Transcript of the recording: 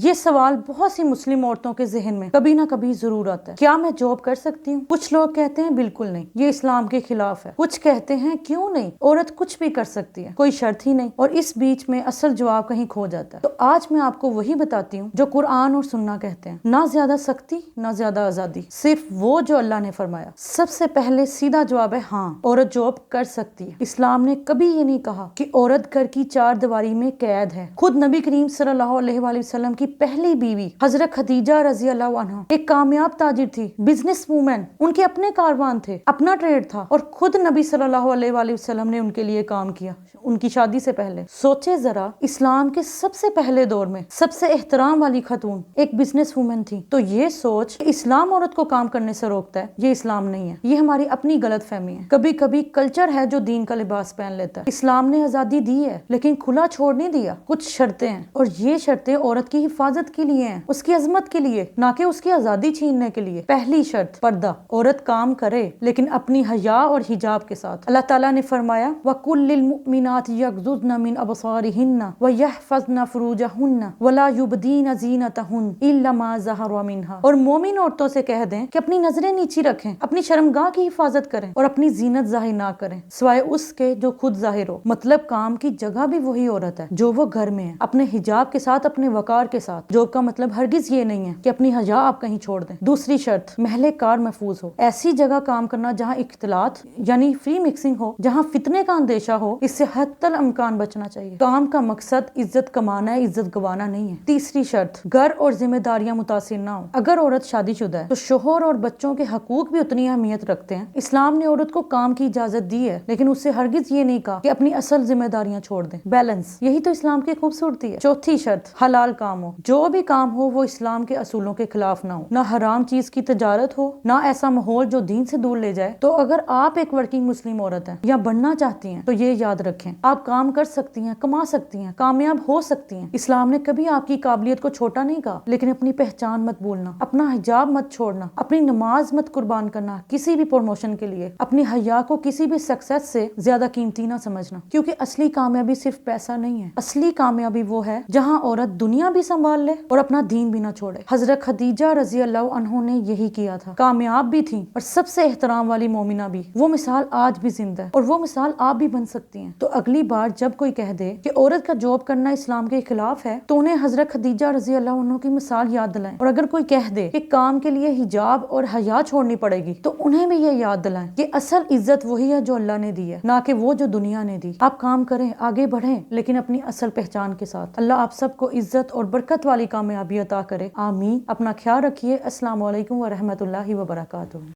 یہ سوال بہت سی مسلم عورتوں کے ذہن میں کبھی نہ کبھی ضرور آتا ہے، کیا میں جاب کر سکتی ہوں؟ کچھ لوگ کہتے ہیں بالکل نہیں، یہ اسلام کے خلاف ہے۔ کچھ کہتے ہیں کیوں نہیں، عورت کچھ بھی کر سکتی ہے، کوئی شرط ہی نہیں۔ اور اس بیچ میں اصل جواب کہیں کھو جاتا ہے۔ تو آج میں آپ کو وہی بتاتی ہوں جو قرآن اور سننا کہتے ہیں، نہ زیادہ سختی نہ زیادہ آزادی، صرف وہ جو اللہ نے فرمایا۔ سب سے پہلے سیدھا جواب ہے ہاں، عورت جاب کر سکتی ہے۔ اسلام نے کبھی یہ نہیں کہا کہ عورت گھر کی چار دیواری میں قید ہے۔ خود نبی کریم صلی اللہ علیہ وآلہ وسلم کی پہلی بیوی حضرت خدیجہ رضی اللہ عنہا ایک کامیاب تاجر تھی، بزنس وومن، ان کے اپنے کاروان تھے، اپنا ٹریڈ تھا، اور خود نبی صلی اللہ علیہ وآلہ وسلم نے ان کے لیے کام کیا ان کی شادی سے پہلے۔ سوچے ذرا، اسلام کے سب سے پہلے دور میں سب سے احترام والی خاتون ایک بزنس وومن تھی۔ تو یہ سوچ کہ اسلام عورت کو کام کرنے سے روکتا ہے، یہ اسلام نہیں ہے، یہ ہماری اپنی غلط فہمی ہے۔ کبھی کبھی کلچر ہے جو دین کا لباس پہن لیتا ہے۔ اسلام نے آزادی دی ہے لیکن کھلا چھوڑ نہیں دیا، کچھ شرطیں ہیں، اور یہ شرطیں عورت کی حفاظت کے لیے ہیں، اس کی عظمت کے لیے، نہ کہ اس کی آزادی چھیننے کے لیے۔ پہلی شرط، پردہ۔ عورت کام کرے لیکن اپنی حیا اور حجاب کے ساتھ۔ اللہ تعالیٰ نے فرمایا وَقُلْ لِلْمُؤْمِنَاتِ يَغْضُضْنَ مِنْ أَبْصَارِهِنَّ وَيَحْفَظْنَ فُرُوجَهُنَّ وَلَا يُبْدِينَ زِينَتَهُنَّ إِلَّا مَا ظَهَرَ مِنْهَا۔ اور مومن عورتوں سے کہہ دیں کہ اپنی نظریں نیچی رکھیں، اپنی شرمگاہ کی حفاظت کریں اور اپنی زینت ظاہر نہ کریں سوائے اس کے جو خود ظاہر ہو۔ مطلب کام کی جگہ بھی وہی عورت ہے جو وہ گھر میں ہے، اپنے حجاب کے ساتھ، اپنے وقار کے ساتھ۔ جاب کا مطلب ہرگز یہ نہیں ہے کہ اپنی حیا آپ کہیں چھوڑ دیں۔ دوسری شرط، محل کار محفوظ ہو۔ ایسی جگہ کام کرنا جہاں اختلاط یعنی فری مکسنگ ہو، جہاں فتنے کا اندیشہ ہو، اس سے حتی الامکان بچنا چاہیے۔ کام کا مقصد عزت کمانا ہے، عزت گوانا نہیں ہے۔ تیسری شرط، گھر اور ذمہ داریاں متاثر نہ ہو۔ اگر عورت شادی شدہ ہے تو شوہر اور بچوں کے حقوق بھی اتنی اہمیت رکھتے ہیں۔ اسلام نے عورت کو کام کی اجازت دی ہے لیکن اس سے ہرگز یہ نہیں کہا کہ اپنی اصل ذمہ داریاں چھوڑ دیں۔ بیلنس، یہی تو اسلام کی خوبصورتی ہے۔ چوتھی شرط، حلال کام ہو۔ جو بھی کام ہو وہ اسلام کے اصولوں کے خلاف نہ ہو، نہ حرام چیز کی تجارت ہو، نہ ایسا ماحول جو دین سے دور لے جائے۔ تو اگر آپ ایک ورکنگ مسلم عورت ہیں یا بننا چاہتی ہیں تو یہ یاد رکھیں، آپ کام کر سکتی ہیں، کما سکتی ہیں، کامیاب ہو سکتی ہیں۔ اسلام نے کبھی آپ کی قابلیت کو چھوٹا نہیں کہا، لیکن اپنی پہچان مت بھولنا، اپنا حجاب مت چھوڑنا، اپنی نماز مت قربان کرنا کسی بھی پروموشن کے لیے، اپنی حیا کو کسی بھی سکسیس سے زیادہ قیمتی نہ سمجھنا، کیونکہ اصلی کامیابی صرف پیسہ نہیں ہے۔ اصلی کامیابی وہ ہے جہاں عورت دنیا بھی سنبھال لے اور اپنا دین بھی نہ چھوڑے۔ حضرت خدیجہ رضی اللہ عنہ نے یہی کیا تھا، کامیاب بھی تھیں اور سب سے احترام والی مومنہ بھی۔ وہ مثال آج بھی زندہ ہے اور وہ مثال آپ بھی بن سکتی ہیں۔ تو اگلی بار جب کوئی کہہ دے کہ عورت کا جاب کرنا اسلام کے خلاف ہے تو انہیں حضرت خدیجہ رضی اللہ عنہ کی مثال یاد دلائیں، اور اگر کوئی کہہ دے کہ کام کے لیے حجاب اور حیا چھوڑنی پڑے گی تو انہیں بھی یہ یاد دلائیں کہ اصل عزت وہی ہے جو اللہ نے دی ہے، نہ کہ وہ جو دنیا نے دی۔ آپ کام کریں، آگے بڑھیں، لیکن اپنی اصل پہچان کے ساتھ۔ اللہ آپ سب کو عزت اور برکت والی کامیابی عطا کرے، آمین۔ اپنا خیال رکھیے۔ السلام علیکم ورحمۃ اللہ وبرکاتہ۔